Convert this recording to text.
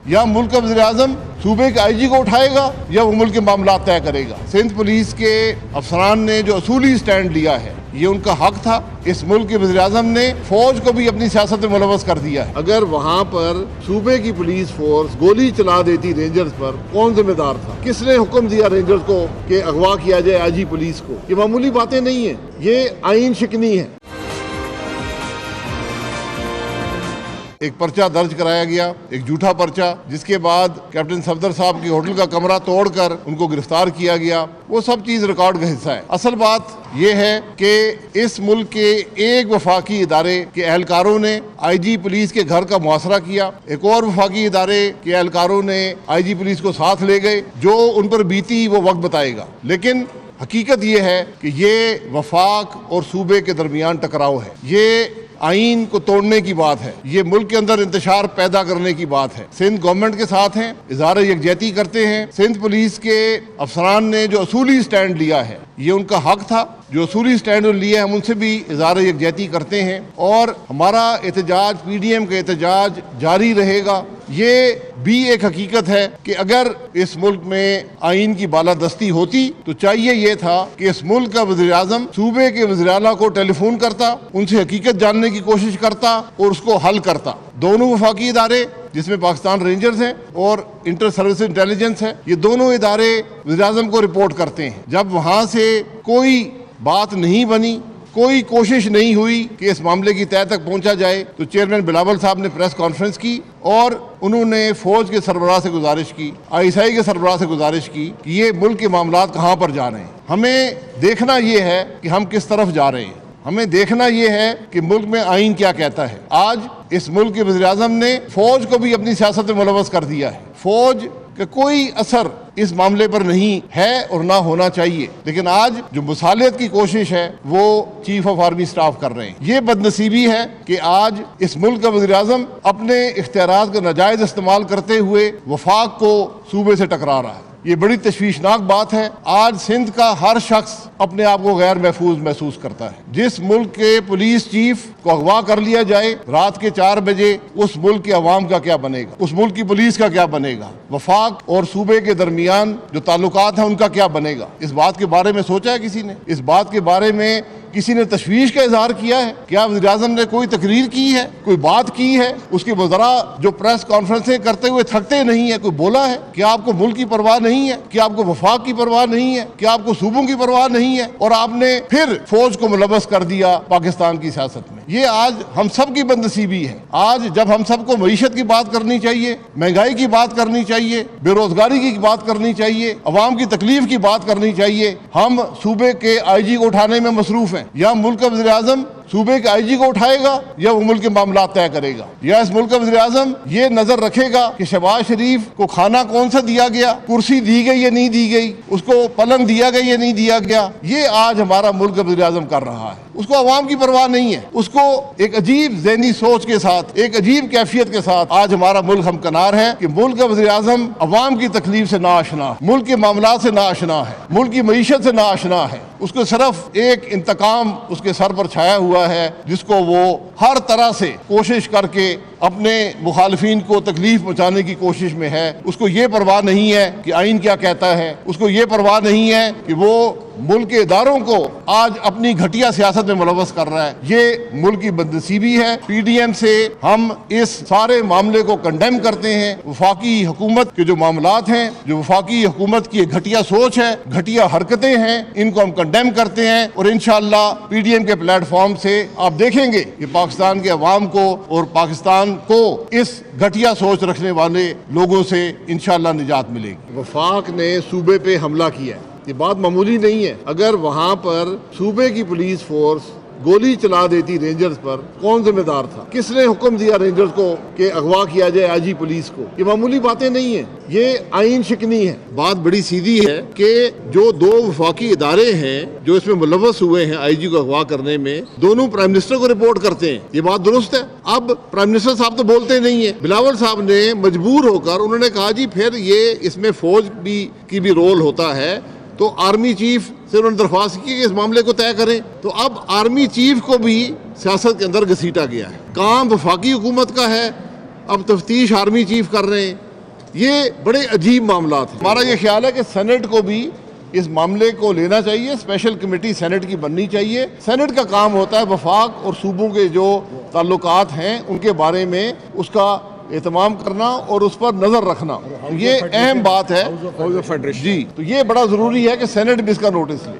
या मुल्क का वज़ीर-ए-आज़म सूबे के आईजी को उठाएगा या वो मुल्क के मामला तय करेगा। सिंध पुलिस के अफसरान ने जो असूली स्टैंड लिया है ये उनका हक था। इस मुल्क के वज़ीर-ए-आज़म ने फौज को भी अपनी सियासत में मुलव्वस कर दिया है। अगर वहाँ पर सूबे की पुलिस फोर्स गोली चला देती रेंजर्स पर, कौन जिम्मेदार था? किसने हुक्म दिया रेंजर्स को कि अगवा किया जाए आईजी पुलिस को? ये मामूली बातें नहीं है, ये आईन शिकनी है। एक पर्चा दर्ज कराया गया, एक झूठा पर्चा, जिसके बाद कैप्टन सफदर साहब की होटल का कमरा तोड़कर उनको गिरफ्तार किया गया। वो सब चीज रिकॉर्ड का हिस्सा है। असल बात ये है कि इस मुल्क के एक वफाकी इदारे के एहलकारों ने आईजी पुलिस के घर का मुआसरा किया, एक और वफाकी इदारे के एहलकारों ने आईजी पुलिस को साथ ले गए। जो उन पर बीती वो वक्त बताएगा, लेकिन हकीकत ये है कि ये वफाक और सूबे के दरमियान टकराव है। ये आईन को तोड़ने की बात है, ये मुल्क के अंदर इंतशार पैदा करने की बात है। सिंध गवर्नमेंट के साथ हैं, इज़हार यकजहती करते हैं। सिंध पुलिस के अफसरान ने जो असूली स्टैंड लिया है ये उनका हक था। जो असूली स्टैंड लिए हम उनसे भी इज़हार यकजहती करते हैं और हमारा एहतजाज, पीडीएम का एहतजाज जारी रहेगा। ये भी एक हकीकत है कि अगर इस मुल्क में आईन की बालादस्ती होती तो चाहिए ये था कि इस मुल्क का वज़ीर-ए-आज़म सूबे के वज़ीर आला को टेलीफोन करता, उनसे हकीकत जानने की कोशिश करता और उसको हल करता। दोनों वफाकी इदारे जिसमें पाकिस्तान रेंजर्स हैं और इंटर सर्विस इंटेलिजेंस है, ये दोनों इदारे वज़ीर-ए-आज़म को रिपोर्ट करते हैं। जब वहाँ से कोई बात नहीं बनी, कोई कोशिश नहीं हुई कि इस मामले की तह तक पहुंचा जाए, तो चेयरमैन बिलावल साहब ने प्रेस कॉन्फ्रेंस की और उन्होंने फौज के सरबराह से गुजारिश की, आईएसआई के सरबराह से गुजारिश की कि ये मुल्क के मामला कहाँ पर जा रहे हैं। हमें देखना ये है कि हम किस तरफ जा रहे हैं। हमें देखना ये है कि मुल्क में आईन क्या कहता है। आज इस मुल्क के वज़ीर-ए-आज़म ने फौज को भी अपनी सियासत में मुलव्वस कर दिया है। फौज का कोई असर इस मामले पर नहीं है और ना होना चाहिए, लेकिन आज जो मुसालियत की कोशिश है वो चीफ ऑफ आर्मी स्टाफ कर रहे हैं। ये बदनसीबी है कि आज इस मुल्क का वज़ीर-ए-आज़म अपने इख्तियारात का नाजायज इस्तेमाल करते हुए वफाक को सूबे से टकरा रहा है। ये बड़ी तशवीशनाक बात है। आज सिंध का हर शख्स अपने आप को गैर महफूज महसूस करता है। जिस मुल्क के पुलिस चीफ को अगवा कर लिया जाए रात के 4 बजे, उस मुल्क के अवाम का क्या बनेगा? उस मुल्क की पुलिस का क्या बनेगा? वफाक और सूबे के दरमियान जो ताल्लुकात हैं उनका क्या बनेगा? इस बात के बारे में सोचा है किसी ने? इस बात के बारे में किसी ने तशवीश का इजहार किया है? क्या वज़ीर-ए-आज़म ने कोई तकरीर की है, कोई बात की है? उसके वज़रा जो प्रेस कॉन्फ्रेंसें करते हुए थकते नहीं है, कोई बोला है? क्या आपको मुल्क की परवाह नहीं है? क्या आपको वफाक की परवाह नहीं है? क्या आपको सूबों की परवाह नहीं है? और आपने फिर फौज को मुलव्वस कर दिया पाकिस्तान की सियासत में। ये आज हम सब की बदनसीबी है। आज जब हम सबको मईशत की बात करनी चाहिए, महंगाई की बात करनी चाहिए, बेरोजगारी की बात करनी चाहिए, अवाम की तकलीफ की बात करनी चाहिए, हम सूबे के आईजी को उठाने में मसरूफ हैं। या मुल्क का वज़ीर-ए-आज़म सूबे के आईजी को उठाएगा या वो मुल्क के मामला तय करेगा। या इस मुल्क का वज़ीर-ए-आज़म ये नजर रखेगा कि शहबाज शरीफ को खाना कौन सा दिया गया, कुर्सी दी गई या नहीं दी गई, उसको पलंग दिया गया या नहीं दिया गया। ये आज हमारा मुल्क का वज़ीर-ए-आज़म कर रहा है। उसको अवाम की परवाह नहीं है। उसको एक अजीब ज़हनी सोच के साथ, एक अजीब कैफियत के साथ आज हमारा मुल्क हमकनार है कि मुल्क का वज़ीर-ए-आज़म अवाम की तकलीफ से नाआशना, मुल्क के मामला से नाआशना है, मुल्क की मईशत से नाआशना है। उसको सिर्फ एक इंतकाम उसके सर पर छाया हुआ है, जिसको वो हर तरह से कोशिश करके अपने मुखालिफिन को तकलीफ पहुंचाने की कोशिश में है। उसको ये परवाह नहीं है कि आईन क्या कहता है। उसको ये परवाह नहीं है कि वो मुल्क के इदारों को आज अपनी घटिया सियासत में मुलव्वस कर रहा है। ये मुल्क की बदनसीबी है। पीडीएम से हम इस सारे मामले को कंडेम करते हैं। वफाकी हुकूमत के जो मामलात हैं, जो वफाकी हुकूमत की घटिया सोच है, घटिया हरकतें हैं, इनको हम कंडेम करते हैं और इंशाअल्लाह पीडीएम के प्लेटफॉर्म से आप देखेंगे कि पाकिस्तान के अवाम को और पाकिस्तान को इस घटिया सोच रखने वाले लोगों से इंशाअल्लाह निजात मिलेगी। वफाक ने सूबे पे हमला किया है, ये बात मामूली नहीं है। अगर वहाँ पर सूबे की पुलिस फोर्स गोली चला देती रेंजर्स पर, कौन जिम्मेदार था? किसने हुक्म दिया रेंजर्स को कि अगवा किया जाए आईजी पुलिस को? ये मामूली बातें नहीं है, ये आईन शिकनी है। बात बड़ी सीधी है कि जो दो वफाकी इदारे हैं जो इसमें मुलव्वस हुए हैं आईजी को अगवा करने में, दोनों प्राइम मिनिस्टर को रिपोर्ट करते हैं। ये बात दुरुस्त है। अब प्राइम मिनिस्टर साहब तो बोलते नहीं है। बिलावल साहब ने मजबूर होकर उन्होंने कहा जी फिर ये इसमें फौज की भी रोल होता है, तो आर्मी चीफ से उन्होंने दरख्वास्त की कि इस मामले को तय करें। तो अब आर्मी चीफ को भी सियासत के अंदर घसीटा गया है। काम वफाकी हुकूमत का है, अब तफ्तीश आर्मी चीफ कर रहे हैं। ये बड़े अजीब मामला थे। हमारा ये ख्याल है कि सेनेट को भी इस मामले को लेना चाहिए, स्पेशल कमेटी सेनेट की बननी चाहिए। सेनेट का काम होता है वफाक और सूबों के जो ताल्लुकात हैं उनके बारे में उसका एहतमाम करना और उस पर नजर रखना, ये अहम बात है जी। तो ये बड़ा जरूरी है कि सेनेट भी इसका नोटिस ले।